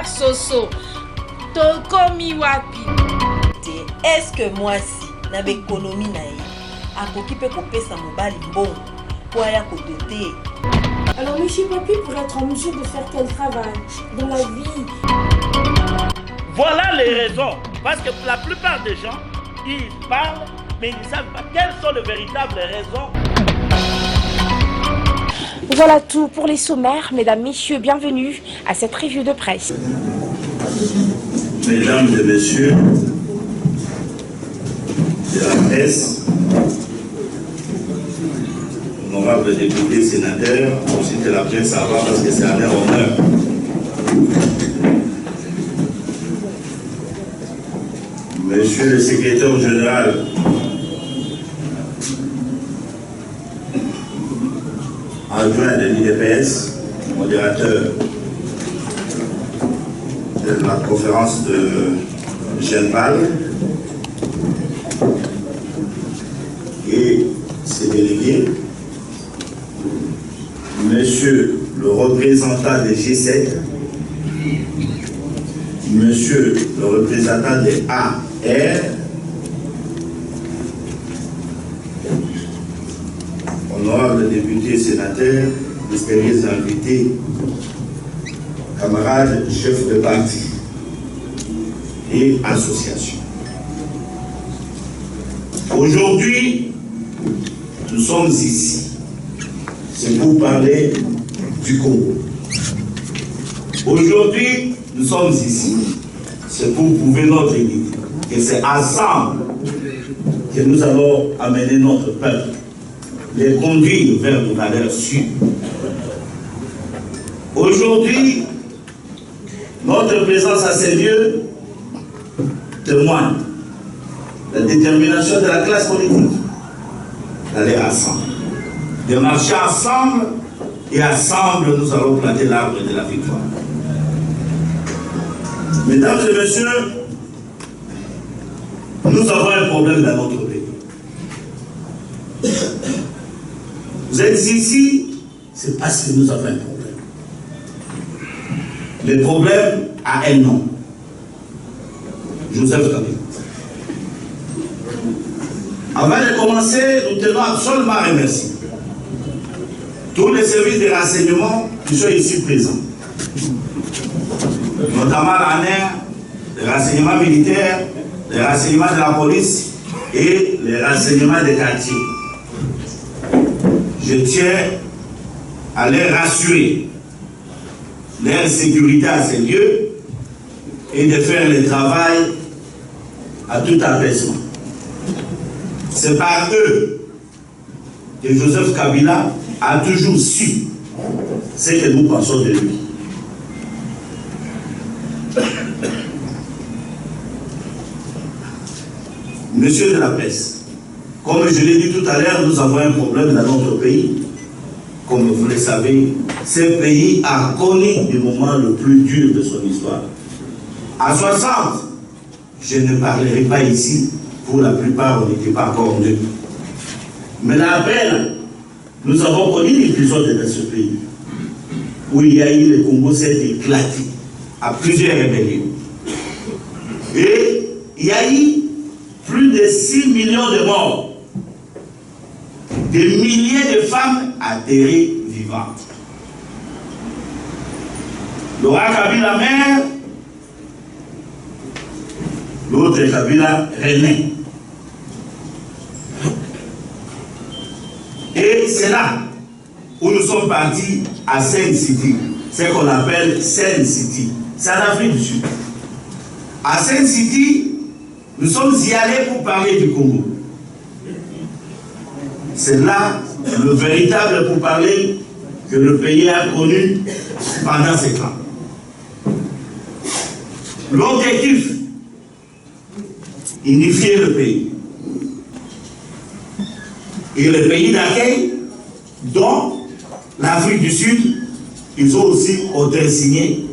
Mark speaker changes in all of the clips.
Speaker 1: Père Soso, Tokomi Wapi.
Speaker 2: Est-ce que moi si na l'économie naïe a occupé kopé sa mobile bon pour aller à côté?
Speaker 3: Alors monsieur Papi pour être en mesure de faire quel travail dans la vie?
Speaker 4: Voilà les raisons. Parce que la plupart des gens, ils parlent, mais ils ne savent pas quelles sont les véritables raisons.
Speaker 3: Voilà tout pour les sommaires. Mesdames, messieurs, bienvenue à cette revue de presse.
Speaker 5: Mesdames et messieurs de la presse, honorables députés, sénateurs, aussi que la presse à voir parce que c'est à leur honneur. Monsieur le secrétaire général, adjoint de l'IDPS, modérateur de la conférence de Genval et ses délégués, monsieur le représentant des G7, monsieur le représentant des AR, honorables députés et sénateurs, distingués invités, camarades, chefs de parti et associations. Aujourd'hui, nous sommes ici. C'est pour parler du Congo. Aujourd'hui, nous sommes ici. C'est pour prouver notre unité. Et c'est ensemble que nous allons amener notre peuple, les conduire vers une valeur sûre. Aujourd'hui, notre présence à ces lieux témoigne la détermination de la classe politique d'aller ensemble, de marcher ensemble, et ensemble nous allons planter l'arbre de la victoire. Mesdames et messieurs, nous avons un problème dans notre pays. Vous êtes ici, c'est parce que nous avons un problème. Le problème a un nom. Joseph Kabila. Avant de commencer, nous tenons absolument à remercier tous les services de renseignement qui sont ici présents, notamment l'ANER, les renseignements militaires, les renseignements de la police et les renseignements des quartiers. Je tiens à les rassurer, leur sécurité à ces lieux et de faire le travail à tout apaisement. C'est par eux que Joseph Kabila a toujours su ce que nous pensons de lui. Monsieur de la presse, comme je l'ai dit tout à l'heure, nous avons un problème dans notre pays. Comme vous le savez, ce pays a connu le moment le plus dur de son histoire. À 60, je ne parlerai pas ici, pour la plupart, on n'était pas encore nés. Mais après, nous avons connu l'épisode de ce pays, où il y a eu le Congo s'est éclaté à plusieurs rébellions. Et il y a eu plus de 6 millions de morts, des milliers de femmes atterrées vivantes. Laurent Kabila mère, l'autre Kabila rené. Et c'est là où nous sommes partis à Sen City, ce qu'on appelle Sen City. C'est en Afrique du Sud. À Sen City, nous sommes y allés pour parler du Congo. C'est là le véritable pourparler que le pays a connu pendant ces temps. L'objectif, unifier le pays. Et le pays d'accueil, dont l'Afrique du Sud, ils ont aussi signé.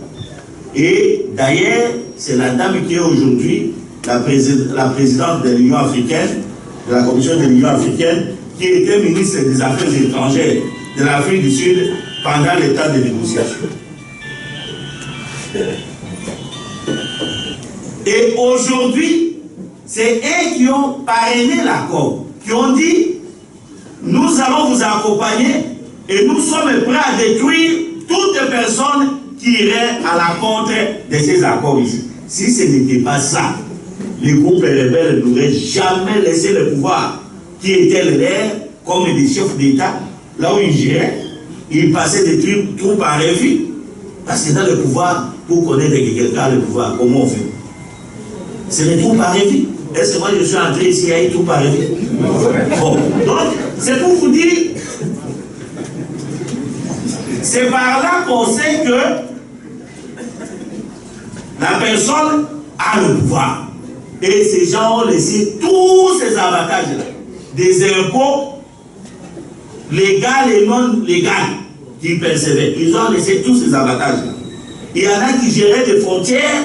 Speaker 5: Et d'ailleurs, c'est la dame qui est aujourd'hui la présidente de l'Union africaine, de la Commission de l'Union africaine, qui était ministre des Affaires étrangères de l'Afrique du Sud pendant l'état de négociation. Et aujourd'hui, c'est eux qui ont parrainé l'accord, qui ont dit, nous allons vous accompagner et nous sommes prêts à détruire toute personne qui irait à la contre de ces accords ici. Si ce n'était pas ça, les groupes rebelles n'auraient jamais laissé le pouvoir qui était le leur comme des chefs d'État, là où ils géraient, ils passaient des troupes à refus. Parce que dans le pouvoir, pour connaître que quelqu'un a le pouvoir, comment on fait? C'est les troupes à refus. Est-ce que moi je suis entré ici, il y a une troupe à refus? Bon, donc, c'est pour vous dire, c'est par là qu'on sait que la personne a le pouvoir. Et ces gens ont laissé tous ces avantages-là, des impôts légaux et non légaux qu'ils percevaient. Ils ont laissé tous ces avantages-là. Il y en a qui géraient des frontières,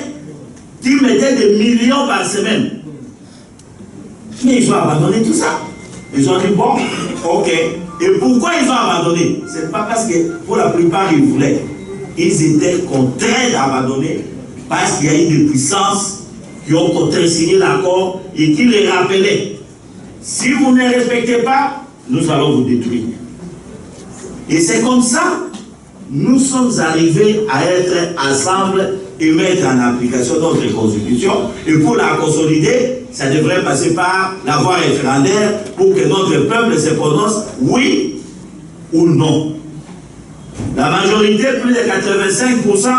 Speaker 5: qui mettaient des millions par semaine. Mais ils ont abandonné tout ça. Ils ont dit, bon, ok. Et pourquoi ils ont abandonné? Ce n'est pas parce que, pour la plupart, ils voulaient. Ils étaient contraints d'abandonner parce qu'il y a eu des puissances qui ont contresigné l'accord et qui les rappelaient. Si vous ne respectez pas, nous allons vous détruire. Et c'est comme ça, nous sommes arrivés à être ensemble et mettre en application notre constitution. Et pour la consolider, ça devrait passer par la voie référendaire pour que notre peuple se prononce oui ou non. La majorité, plus de 85%,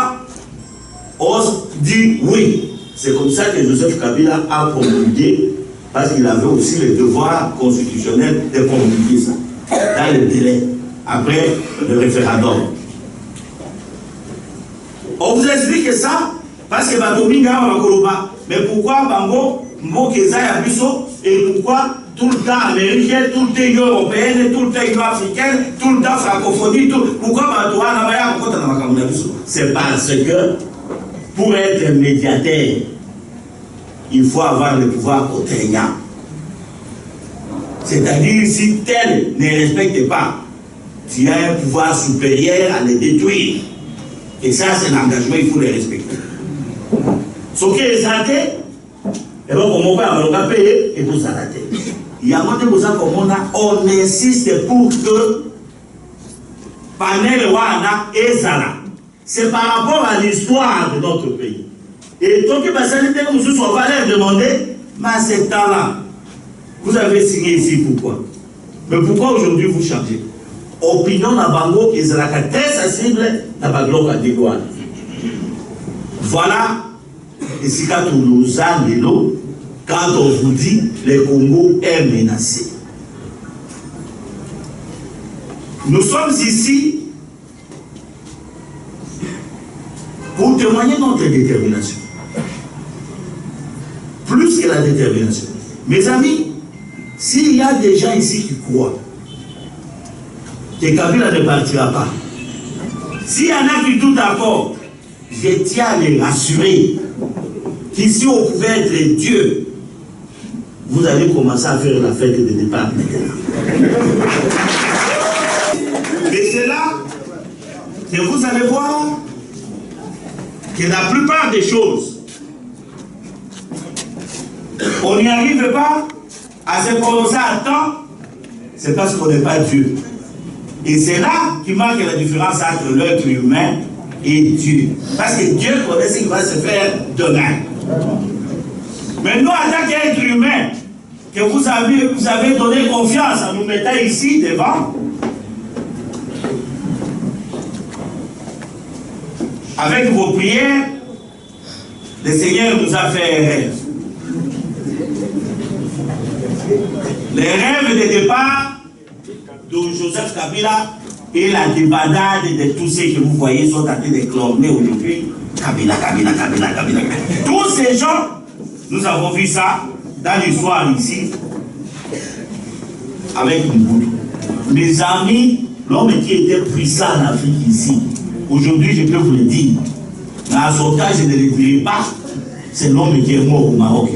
Speaker 5: ose dire oui. C'est comme ça que Joseph Kabila a promulgué, parce qu'il avait aussi le devoir constitutionnel de promulguer ça, dans le délai, après le référendum. On vous explique ça, parce que Batominga va Koloba. Mais pourquoi Bango, Mbokeza et Abisso, et pourquoi tout le temps américain, tout le temps Union européenne, tout le temps Union africaine, tout le temps francophonie, pourquoi Batoa Nabaya, pourquoi Tanamaka Abisso? C'est parce que, pour être médiateur, il faut avoir le pouvoir contraignant. C'est-à-dire, si tel ne respecte pas, tu as un pouvoir supérieur à le détruire. Et ça, c'est l'engagement, il faut le respecter. Ce qui est santé, et donc on va payer et vous arrêter. Il y a moins de besoin comme on insiste pour que Panel Wana et Zala. C'est par rapport à l'histoire de notre pays. Et tant que nous on va leur demander, mais c'est temps-là, vous avez signé ici, pourquoi? Mais pourquoi aujourd'hui vous changez? Opinion na bango qui est la très sensible na baglo à dégoût. Voilà, et si quand on nous a l'eau, quand on vous dit le Congo est menacé. Nous sommes ici pour témoigner notre détermination. Plus que la détermination. Mes amis, s'il y a des gens ici qui croient que Kabila ne partira pas, s'il y en a qui doutent d'accord, je tiens à les rassurer qu'ici on pouvait être Dieu, vous allez commencer à faire la fête de départ maintenant. Et c'est là que vous allez voir que la plupart des choses, on n'y arrive pas à se prononcer à temps, c'est parce qu'on n'est pas Dieu. Et c'est là qui marque la différence entre l'être humain et Dieu. Parce que Dieu connaît ce qui va se faire demain. Mais nous, en tant qu'être humain, que vous avez donné confiance en nous mettant ici devant, avec vos prières, le Seigneur nous a fait un rêve. Les rêves de départ de Joseph Kabila et la débandade de tous ceux que vous voyez sont en train de clorner aujourd'hui. Kabila, Kabila, Kabila, Kabila. Tous ces gens, nous avons vu ça dans l'histoire ici, avec Mobutu. Mes amis, l'homme qui était puissant en Afrique ici, aujourd'hui je peux vous le dire, dans son cas je ne le dirai pas, c'est l'homme qui est mort au Maroc.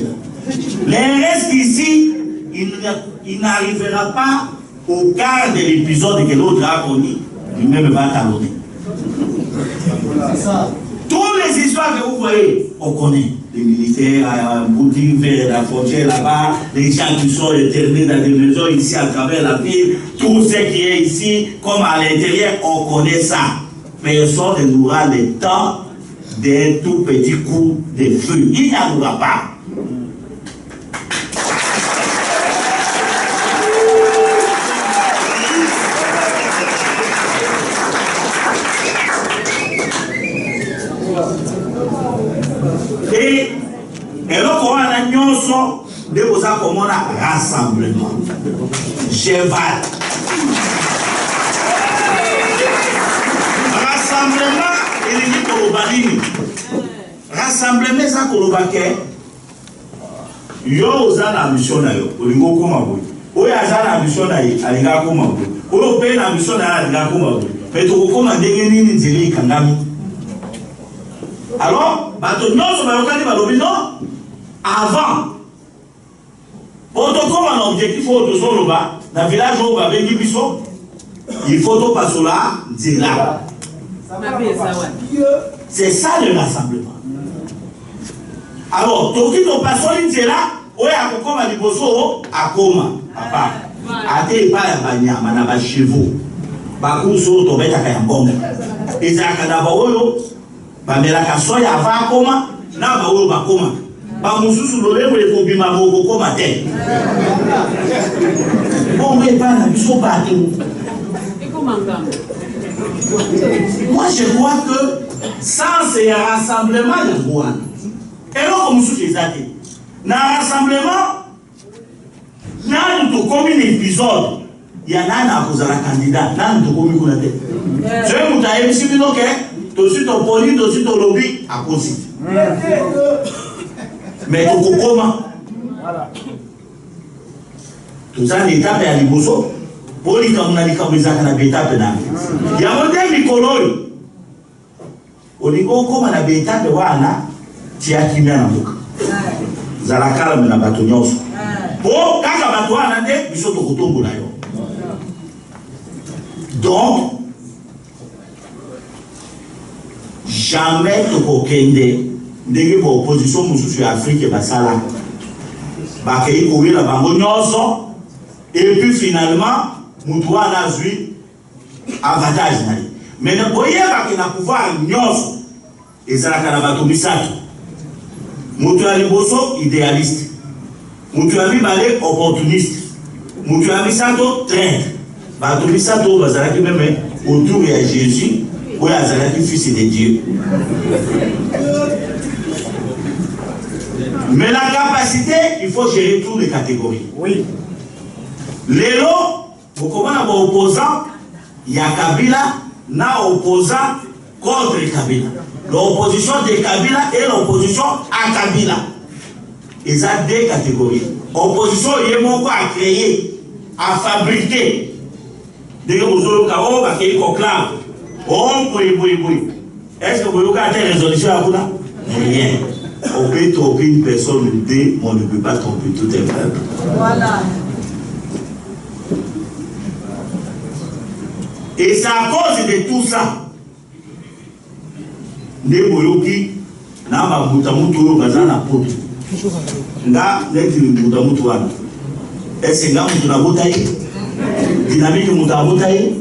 Speaker 5: Les restes ici, il n'arrivera pas au quart de l'épisode que l'autre a connu, lui-même va talonner. Toutes les histoires que vous voyez, on connaît. les militaires bouti vers la frontière là-bas, les gens qui sont éternés dans des maisons ici à travers la ville, tout ce qui est ici, comme à l'intérieur, on connaît ça. Personne ne n'aura le temps d'un tout petit coup de feu. Il n'y en aura pas. Et alors qu'on a l'agnon de vos comme on a rassemblement. Cheval. Rassemblement, il est pour le balini. Rassemblement, ça pour le baquet. Yo, vous avez la mission là, vous avez la mission là, alinga kuma bo. Oyo pe na mission na alinga kuma bo. Mais to koma ndenge nini nzeli kangami. Alors, bato nyonso bayokani balobi non avant. Poto comme un objectif au Zoloba, dans le village où va venir biso, il faut tout passer là, dire là. C'est ça le rassemblement. Alors, tout qui nous passe là, où est à Koma Liboso, à Koma, papa. A te pas à Banyama, na ba chevaux. Bakuso, to beta kayambonga. Ezaka na ba oyo, ba melaka soya va Koma, na ba oyo ba Koma. Ba mususu lolemo le kobima boko Koma te. Bon, mais pas na biso ba te. Moi, je crois que sans ces rassemblements de Rwanda, et non comme sous les athées, dans le rassemblement, dans le commune épisode, il y en a un qui est candidat, dans le commune qu'on a fait. Je vais vous dire, si vous avez tout suite au poli, tout suite au lobby, à cause. Mais tout comment? Tout ça, l'étape est à l'Iboso. Pour les gens qui ont des étapes, il y a un thème de colonne. Au niveau comme on a des étapes, tu as qui vient à book. Zalakala na bato nyonso. Pour kaka bato wana nde biso to kotombo na yo. Donc jamais to kokende ndenge ba opposition mususu ya Afrique basala. Ba kei kowela bango nyonso et puis finalement mutu wana zui avantage na ye. Mais ne boyeba ke na pouvoir nyonso ezalaka na bato misato. Mutu ya liboso idéaliste. Mutu ya mibale opportuniste. Mutu ya misato traître. Bato misato bazalaki même autour de Jésus ou azalaki fils de Dieu. Mais la capacité, il faut gérer toutes les catégories. Oui. Lélo, vous comprenez, opposant, il y a Kabila, na opposant contre Kabila. L'opposition de Kabila et l'opposition à Kabila. Ils ont deux catégories. Opposition, il y a mon à créer, à fabriquer. Dès que vous avez un cas, vous conclave. Oh, oui. Est-ce que vous avez une résolution à vous là? Rien. On peut tromper une personne ou deux, mais on ne peut pas tromper tout un peuple. Voilà. Et c'est à cause de tout ça. Ne boyoki na mabuta mutu oyo baza na poto nga neti muta mutu wana ese nga mutu na bota ye dynamique mutu abota ye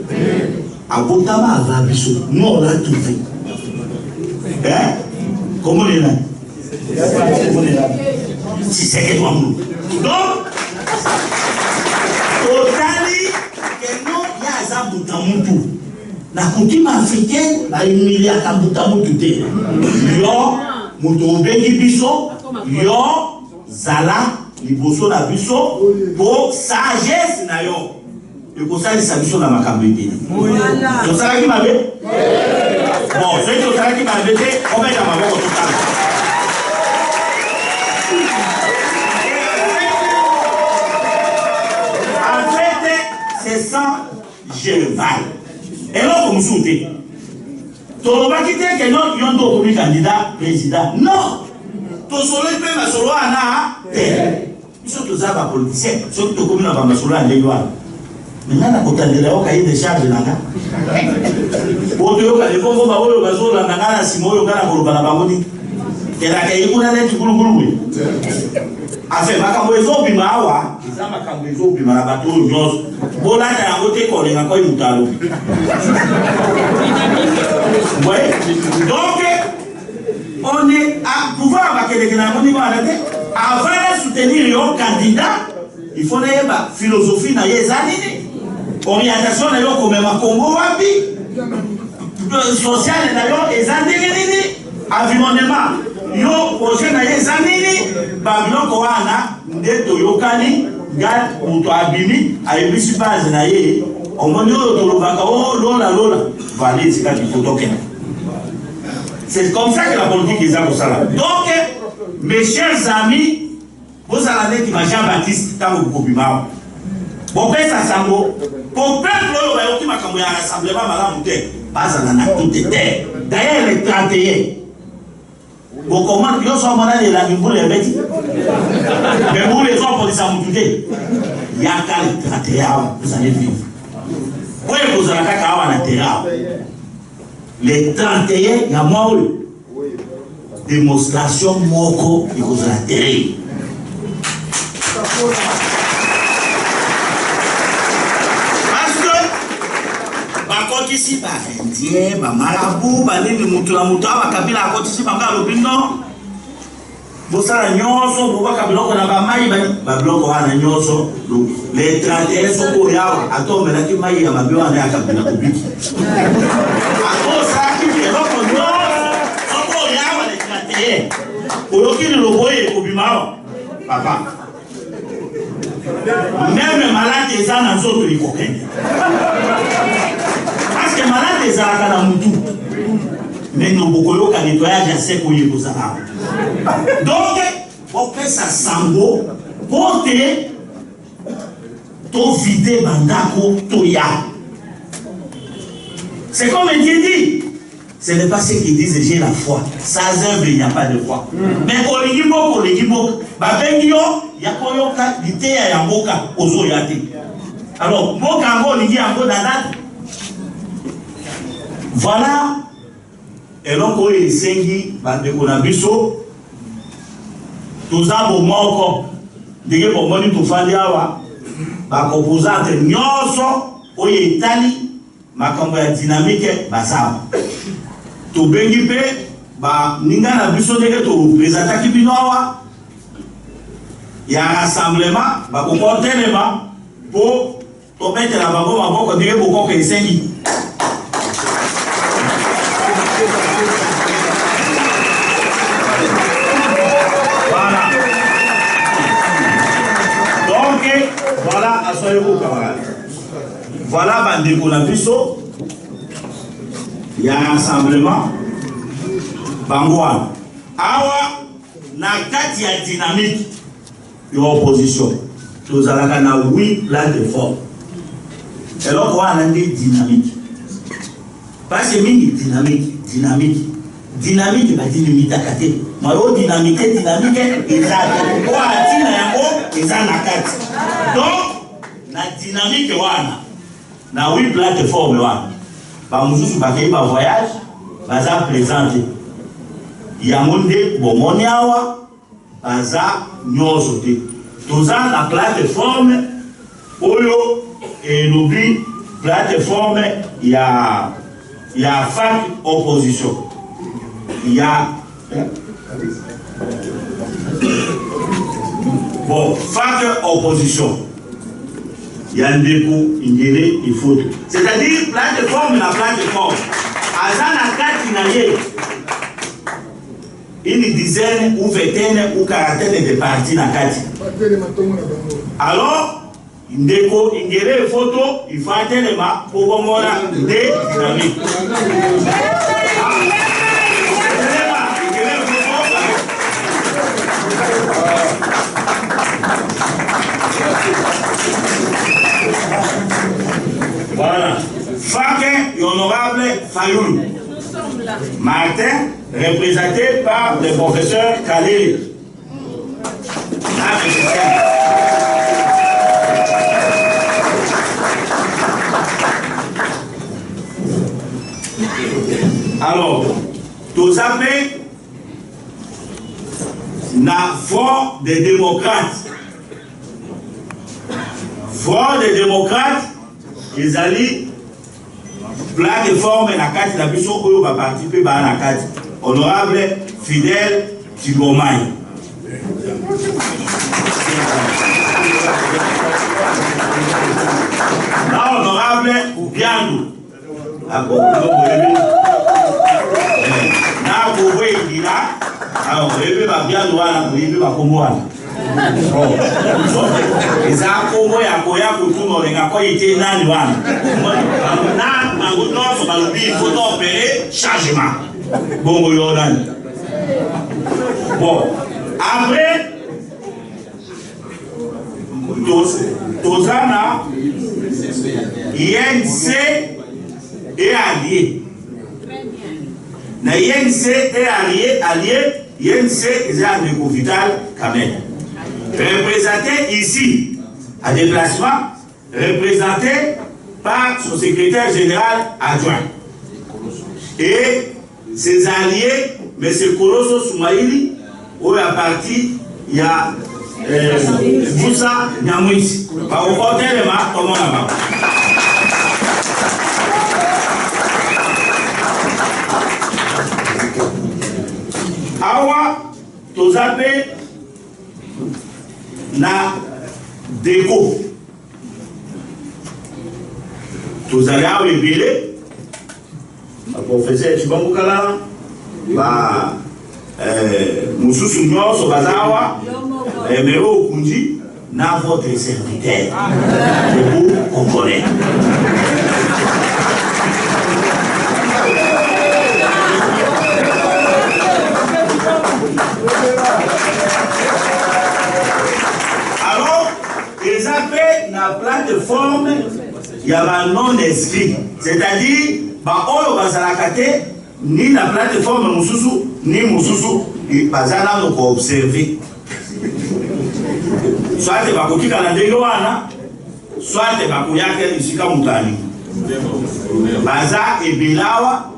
Speaker 5: abota ma ava biso non la tout fait comment on est là si c'est que toi nous donc totali que non ya za muta mutu la coutume africaine a humilié à Kambutamou te. Yo, Moutoubengi biso, yo, Zala, Liboso na biso, pour sagesse na yo. Et pour ça, il s'agit de la Macambé. C'est ça qui m'a dit? Bon, c'est ça qui m'a dit, on met dans ma voix au total. En fait, c'est sans Géval. Et là, comme souté, tu ne vas pas quitter que non, il y a un candidat président. Non! Tu soleil peut ma solo à terre. Ils sont tous à politiciens. Ceux qui te communent à ma solo à l'éloignement. Maintenant, on a des cahiers de charge. Pour te dire que les pauvres, on va voir le bazar, on a un simon, on a un kelaka yikuna neti kulukulu afe makambo ezobima awa eza makambo ezobima na bato oyo nyonso bolata yango te kolenga koi mutu alobi donc on est à pouvoir bakeleke na yango ndima wana te avant de soutenir yo candidat il faut nayeba philosophie na ye eza nini orientation na yo komema Congo wapi social na yo eza ndenge nini environnement yo projet na ye eza nini babiloko wana nde toyokani nga moto abimi ayebisi base na ye omoni oyo tolobaka o lola vale esika kitotokena. C'est comme ça que la politique est à donc, mes chers amis, vous allez dire que Jean-Baptiste, tant que vous coupez mal. Bon, ça sambo. Pour peuple, qui m'a comme un rassemblement malade, pas à tout était. D'ailleurs, les 31. Bon, comment ils sont malades et la vous les bêtes. Mais vous les autres, pour les amoutuer. Il y a qu'à les 31, vous allez vivre. Oui, vous allez qu'à la terre. Les 31, il y a moi démonstration moko et vous la terre. Parce que, par contre ici, par Indien, par Marabout, par les Moutoula Moutoua, par Kabila, par contre ici, par Lobino, pour ça, la nyonso, pour voir Kabila, on a pas maï, par bloc, on a nyonso, les 31 sont pour y avoir, attends, mais là, qui maï, il y a ma bio, on est à Kabila, au but. Attends, ça, qui vient, donc, on nyonso, on pour y avoir les 31. Pour le qui le voyait, au bimao, papa. Même malade des ans, dans d'autres, il faut qu'il parce que malade des ans, dans Moutou. Mais nous beaucoup de nettoyage à sec ou y vous a. Donc, on fait ça sambo, porter, to vider bandako, toya. C'est comme Dieu dit. Ce n'est pas ce qu'ils disent, j'ai la foi. Sans œuvre, il n'y a pas de foi. Mais pour les Gibo, Babengio, il y a quoi yoka, l'ité et Yamboka, Ozo Yate. Alors, Mokango, l'idée en Godana. Voilà. Et donc, on est sengi, Bandekonabiso. Tous à vos moko. Dès pour moi, tout faire là, ma composante, Nyoso, Oye Italie, ma campagne dynamique, Basam. To bengi pe ba ninga na biso ndenge to représenter kibinoa ya rassemblement ba ko kontelema po to mettre la bango maboko ndenge boko ko esengi voilà donc voilà assoyez-vous camarades voilà bandeko na biso. Il y a un rassemblement. Bangouane. Awa, na kati ya dynamique. Il y a opposition. Nous allons 8 plans de forme. Et là, on a dit dynamique. Parce que mini dynamique. Dynamique, bah dynamique à côté. Mais dynamique, il a quoi à dire il a na kati. Donc, la dynamique, na 8 plans de forme. Ba mususu bakei ba voyage baza présenter yamonde bomoni awa baza nyoso te toza la plateforme oyo elobi plateforme ya fac opposition ya bon fac opposition. Yandeku, Ingere, il faut. C'est-à-dire, plateforme, la plateforme. Azana Katinaye, une dizaine ou vingtaine ou quarantaine de partis dans Kati. Alors, Ndeko, Ingere, photo, il faut tellement pour voir des dynamiques. Voilà. Faké, honorable Fayoul. Martin, représenté par le professeur Khalil. Alors, tout ça fait na Front des démocrates. Front des démocrates, ils allaient plateforme na kati na biso oyo va participer ba na kati. Honorable Fidèle Tibomai. Na honorable Biandou. Na kowe ndila. Alors, vous ba Biandou wana, vous ba Kongo wana. Eza Kongo ya koya kutuno lenga ko ite nani wana. Na manguno so balobi il faut opérer changement. Bongo yodan. Bon, après Tozana INC et allié. Na INC et allié, INC est un vital quand même. Représenté ici à déplacement, représenté par son secrétaire général adjoint. Et ses alliés, M. Koloso Soumaïli, où est parti, il y a Moussa Nyamouis. Par au côté de ma, comment on a Awa, Tozape, na déco. Tozali awa ebele. Le professeur Chibambukala, Moussoussou Nyonso Bazawa, Mero Okunji, na votre serviteur. Vous comprenez. Alors, ils appellent la plateforme, il y a un non-inscrit. C'est-à-dire, Oyo Bazalakate, ni la plateforme Moussoussou, ni Moussoussou, Bazala nous observer. Soit les Bakoki Kanade Yoana, soit les Bakoyake Isika Moutani. Baza et Bilawa,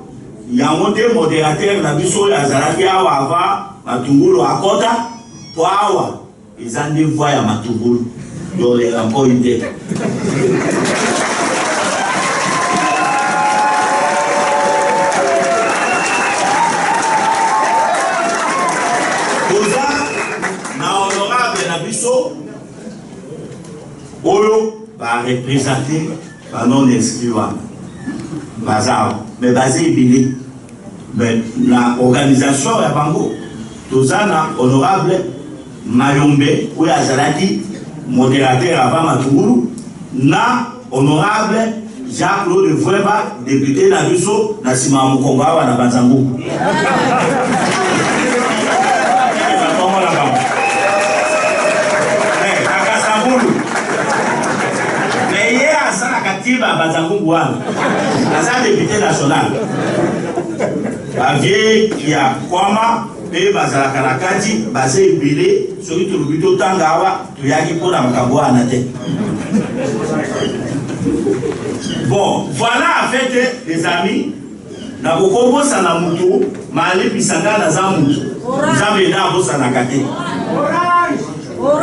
Speaker 5: il y a un modérateur, la biso, la Zalafia, Ava, Matungulu, Akota, Poawa, ils ont des voix à Matungulu. Il y a encore une idée. Oyo va représenter par non inscrit Bazar, mais basé Bili. Mais l'organisation est Bango. Tozana honorable Mayombe, où y a Zalaki, modérateur avant Matungulu, na honorable Jacques-Claude Vweba, député na Biso, na Sima Mukonga, na Banzango. Baza député national. Bavier qui a Kwama, et Bazala Kanakati, Bazé Bilé, celui qui le buto Tangawa, tu as qui pour la Makaboa Anate. Bon, voilà en fait les amis. Na Bokobo Sanamutu, Mali Pisanga Nazamutu. Vous avez là vos Sanakate. Orange.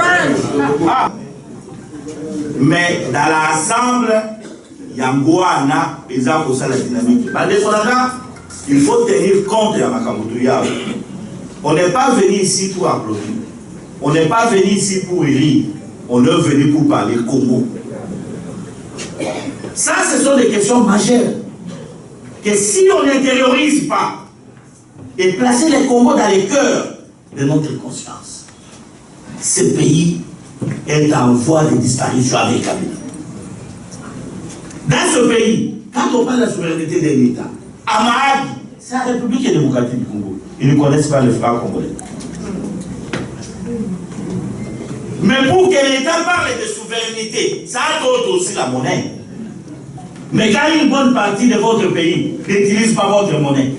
Speaker 5: Ah. Mais dans l'ensemble, Yangoana, ils ont aussi la dynamique. Il faut tenir compte de la Makamoutouya. On n'est pas venu ici pour applaudir. On n'est pas venu ici pour élire. On est venu pour parler Congo. Ça, ce sont des questions majeures. Que si on n'intériorise pas et placer les Congos dans les cœurs de notre conscience, ce pays est en voie de disparition avec la vie. Dans ce pays, quand on parle de la souveraineté de l'État, à Mahadi, c'est la République démocratique du Congo. Ils ne connaissent pas le franc congolais. Mais pour que l'État parle de souveraineté, ça a aussi la monnaie. Mais quand une bonne partie de votre pays n'utilise pas votre monnaie,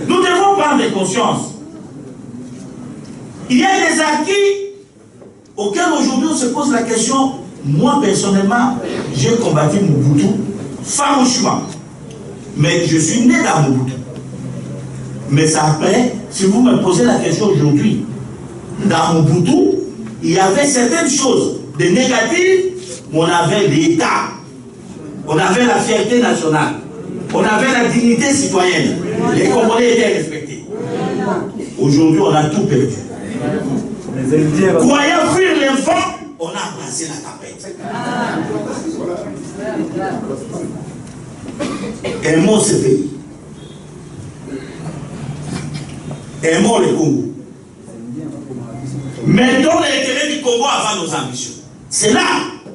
Speaker 5: nous devons prendre conscience. Il y a des acquis auxquels aujourd'hui on se pose la question. Moi personnellement, j'ai combattu Mobutu farouchement. Mais je suis né dans Mobutu. Mais ça après, si vous me posez la question aujourd'hui, dans Mobutu, il y avait certaines choses de négatives, mais on avait l'État, on avait la fierté nationale, on avait la dignité citoyenne, les Congolais étaient respectés. Aujourd'hui, on a tout perdu. Croyant fuir l'enfant, on a embrassé la tempête. Aimons ce pays. Aimons le Congo. Mettons l'intérêt du Congo avant nos ambitions. C'est là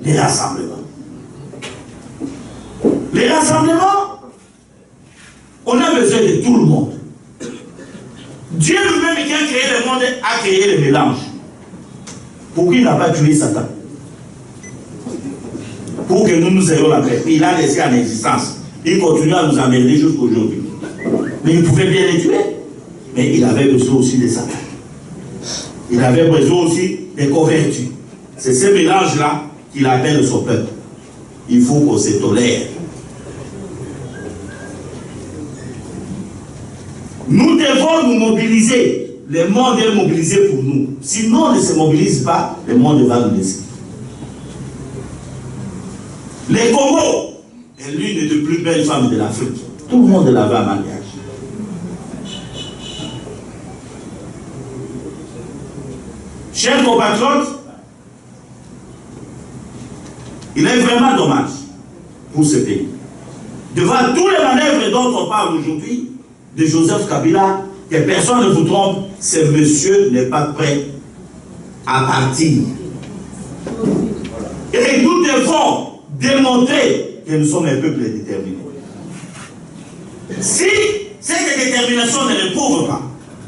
Speaker 5: les rassemblements. Les rassemblements, on a besoin de tout le monde. Dieu lui-même qui a créé le monde a créé le mélange. Pourquoi il n'a pas tué Satan? Pour que nous ayons la paix. Il a laissé en existence. Il continue à nous amener jusqu'à aujourd'hui. Mais il pouvait bien les tuer. Mais il avait besoin aussi de Satan. Il avait besoin aussi des convertis. C'est ce mélange-là qu'il appelle son peuple. Il faut qu'on se tolère. Nous devons nous mobiliser. Le monde est mobilisé pour nous. Sinon, on ne se mobilise pas, le monde va nous laisser. Le Congo est l'une des plus belles femmes de l'Afrique. Tout le monde l'avait en mariage. Chers compatriotes, il est vraiment dommage pour ce pays. Devant tous les manœuvres dont on parle aujourd'hui, de Joseph Kabila, que personne ne vous trompe, ce monsieur n'est pas prêt à partir. Et nous devons démontrer que nous sommes un peuple déterminé. Si cette détermination ne le prouve pas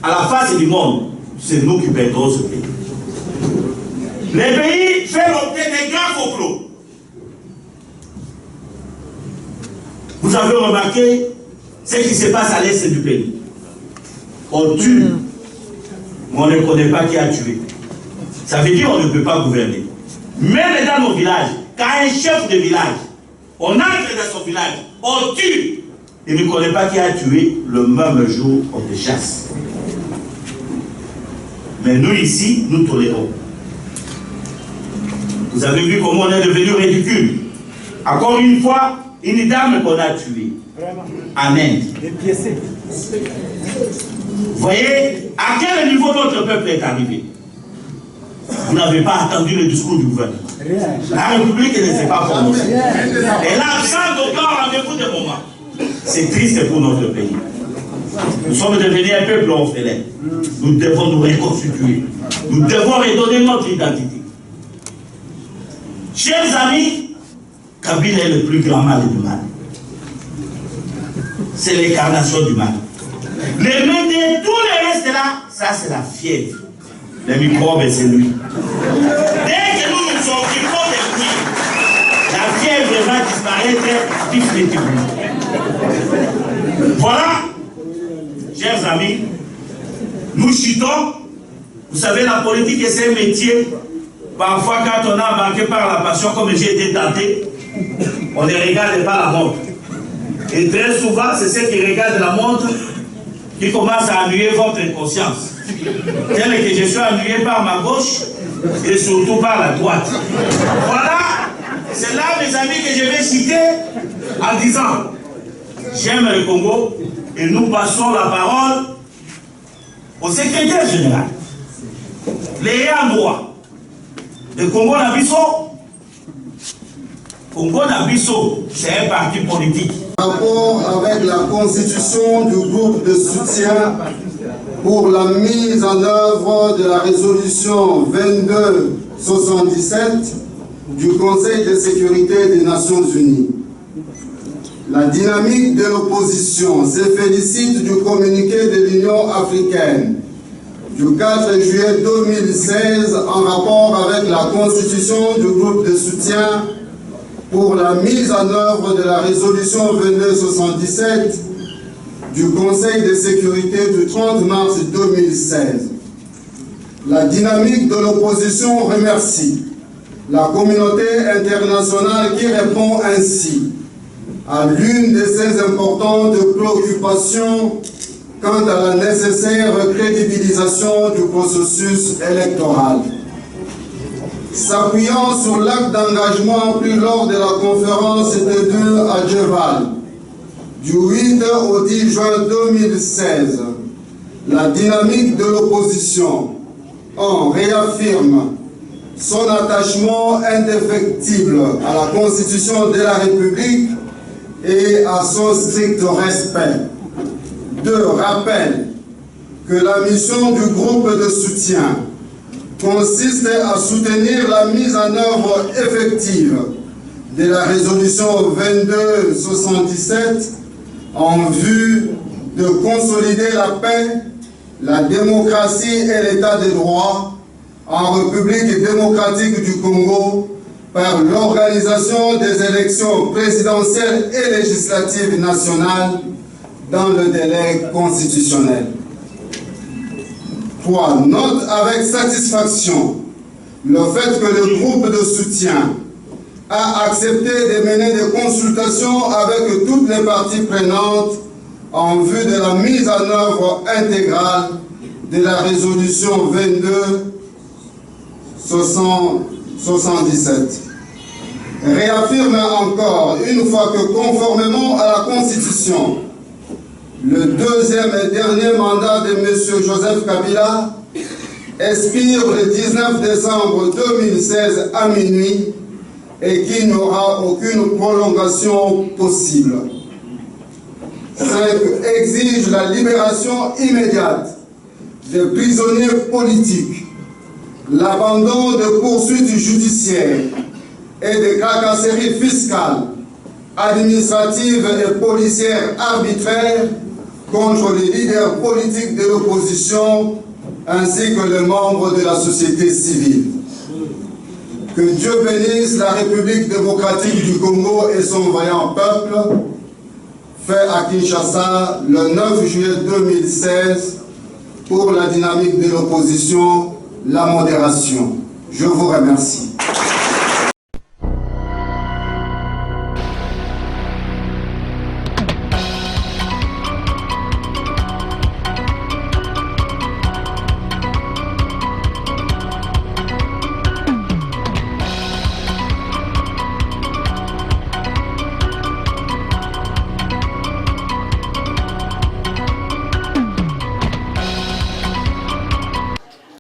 Speaker 5: à la face du monde, c'est nous qui perdrons ce pays. Les pays font l'objet des grands complots. Vous avez remarqué ce qui se passe à l'est du pays. On tue, mais on ne connaît pas qui a tué. Ça veut dire qu'on ne peut pas gouverner. Même dans nos villages, quand un chef de village, on entre dans son village, on tue, il ne connaît pas qui a tué, le même jour, on te chasse. Mais nous ici, nous tolérons. Vous avez vu comment on est devenu ridicule. Encore une fois, une dame qu'on a tuée en Inde. Vous voyez à quel niveau notre peuple est arrivé. Vous n'avez pas attendu le discours du gouvernement. La République ne s'est pas prononcée. Et l'absence d'aucun rendez-vous de moment. C'est triste pour notre pays. Nous sommes devenus un peuple orphelin. Nous devons nous reconstituer. Nous devons redonner notre identité. Chers amis, Kabila est le plus grand mal du mal. C'est l'incarnation du mal. Les médias, tout le reste là, ça c'est la fièvre. Les microbes, c'est lui. Dès que nous nous occupons de lui, la fièvre va disparaître définitivement. Voilà, chers amis, nous chutons. Vous savez, la politique, c'est un métier. Parfois, quand on est embarqué par la passion, comme j'ai été tenté, on ne regarde pas la montre. Et très souvent, c'est ceux qui regardent la montre qui commencent à ennuyer votre conscience. Tel que je suis ennuyé par ma gauche et surtout par la droite. Voilà, c'est là, mes amis, que je vais citer en disant: j'aime le Congo et nous passons la parole au secrétaire général. Les endroits. Le Congo Nabiso, Congo Nabiso, c'est un parti politique.
Speaker 6: En rapport avec la constitution du groupe de soutien pour la mise en œuvre de la résolution 2277 du Conseil de sécurité des Nations Unies. La dynamique de l'opposition se félicite du communiqué de l'Union africaine du 4 juillet 2016 en rapport avec la constitution du groupe de soutien pour la mise en œuvre de la résolution 2277 du Conseil de sécurité du 30 mars 2016. La dynamique de l'opposition remercie la communauté internationale qui répond ainsi à l'une de ces importantes préoccupations quant à la nécessaire crédibilisation du processus électoral. S'appuyant sur l'acte d'engagement pris lors de la conférence tenue à Djeval du 8 au 10 juin 2016, la dynamique de l'opposition réaffirme son attachement indéfectible à la Constitution de la République et à son strict respect. 2. Rappelle que la mission du groupe de soutien consiste à soutenir la mise en œuvre effective de la résolution 2277 en vue de consolider la paix, la démocratie et l'état de droit en République démocratique du Congo par l'organisation des élections présidentielles et législatives nationales dans le délai constitutionnel. 3. Note avec satisfaction le fait que le groupe de soutien a accepté de mener des consultations avec toutes les parties prenantes en vue de la mise en œuvre intégrale de la résolution 2277. Réaffirme encore une fois que conformément à la Constitution, le deuxième et dernier mandat de M. Joseph Kabila expire le 19 décembre 2016 à minuit et qu'il n'y aura aucune prolongation possible. 5. Exige la libération immédiate des prisonniers politiques, l'abandon de poursuites judiciaires et de tracasseries fiscales, administratives et policières arbitraires contre les leaders politiques de l'opposition ainsi que les membres de la société civile. Que Dieu bénisse la République démocratique du Congo et son vaillant peuple, fait à Kinshasa le 9 juillet 2016 pour la dynamique de l'opposition, la modération. Je vous remercie.